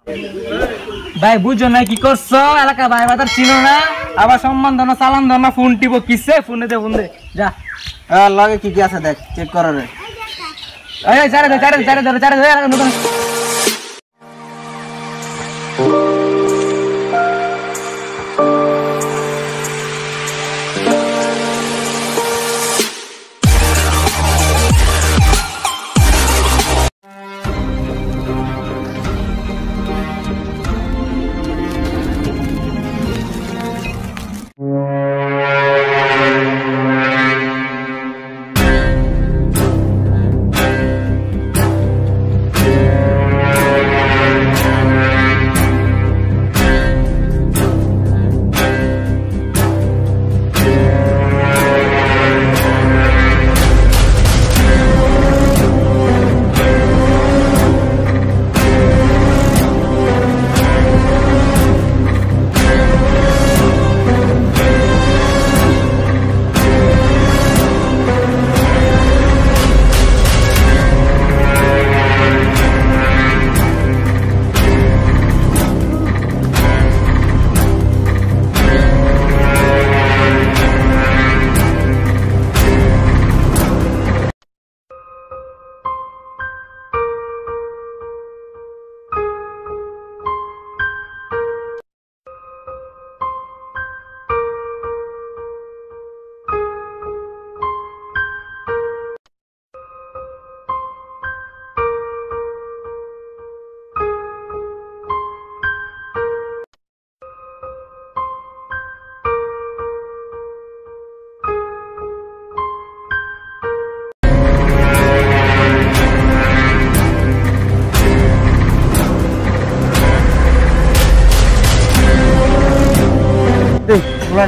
ভাই বুঝো না কি করছো? এলাকা ভাই বাজার চিনো না, আবার সম্মান দাও না, চালান দাও না, ফোন টিপো কিসে? ফোনে দে, ফোন দে যা। লাগে কি কি আছে দেখ, চেক কর রে। এই চারে দে, চারে দে, চারে দে, চারে দে, নতুন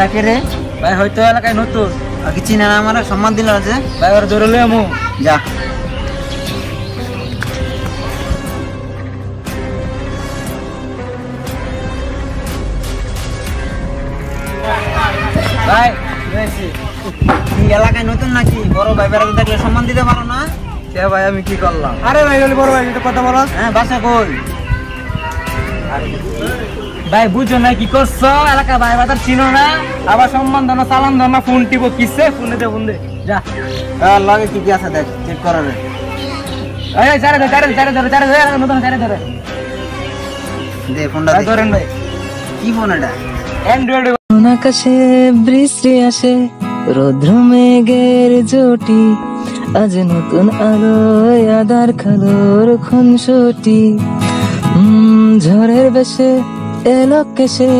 ডাকে রে ভাই হয়তো এলাকায় নতুন, আর কি চিনে না, আমার সম্মান দিল আছে ভাই ওর ধরে লই আমু যা। ভাই কি এলাকায় নতুন নাকি? বড় ভাই বেড়াতে দেখলে সম্মান দিতে পারো না? সে ভাই আমি কি করলাম? আরে ভাই বড় ভাই একটা কথা বলো। হ্যাঁ বাসা কই? ভাই বুঝো না কি করছো? এলাকা ভাই বাজার চিনো না, আবার সম্মান দাও না, চালান দাও না, ফোন টিপো কিসে? ফোনে দে, ফোন দে যা। লাগে কি কি আছে দেখ, চেক কর রে। এই চারে দে, চারে দে, চারে দে, চারে দে, নতুন চারে ধরে দে ফোনটা ভাই ধরেন ভাই। কি ফোন এটা? অ্যান্ড্রয়েড। আকাশে বৃষ্টি আসে, রৌদ্র মেঘের জুটি, আজ নতুন আলোয় আদার খালোর খুনসুটি। ঝড়ের বেশে এলো কেসে,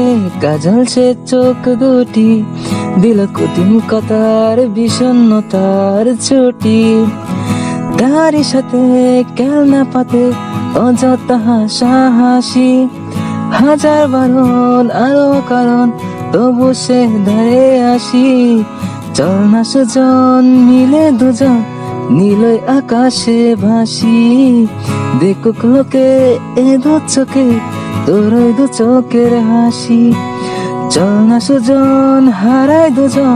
কাজল সে চোখ দুটি, দিল কঠিন কথার বিষণ্ণতার ছুটি। তারই সাথে কেলনা পাতে অযথা হাসাহাসি, হাজার বারণ আরো কারণ তবু সে ধরে আসি। চল না সুজন মিলে দুজন, নীলয় আকাশে ভাসি, দেখুক লোকে এ দু চোখে তোর দু চোখের হাসি। চল না সুজন হারাই দুজন,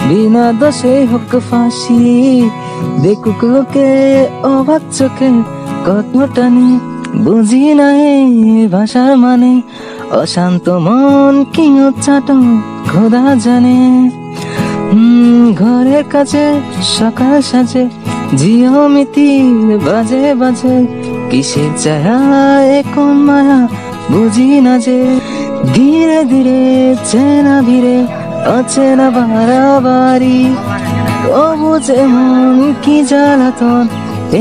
বিনা দোষে হোক ফাঁসি, দেখুক লোকে অবাক চোখে কত টানি, বুঝি নাই ভাষার মানে, অশান্ত মন কি উচ্চাটন খোদা জানে। ঘরের কাছে সকাল সাজে, জিওমিতির বাজে বাজে, কিসের চায়া কোন মায়া বুঝি না যে, ধীরে ধীরে চেনা ভিড়ে অচেনা বাড়াবাড়ি, তবু যে মন কি জ্বালাতন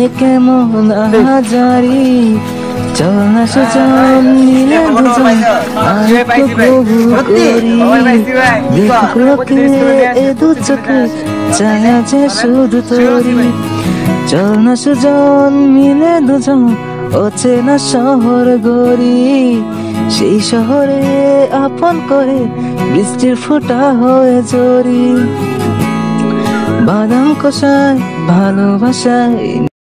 এ কেমন আহাজারি। চল না সুজন মিলে দুজন প্রভু করি, দেখুক লোকে এ দু চোখে ছায়া যে শুধু তোরি। চল না সুজন মিলে দুজন, অচেনা শহর গড়ি, সেই শহরে আপন করে বৃষ্টির ফোঁটা হয়ে জড়ি। বাদাম কষায় ভালোবাসায়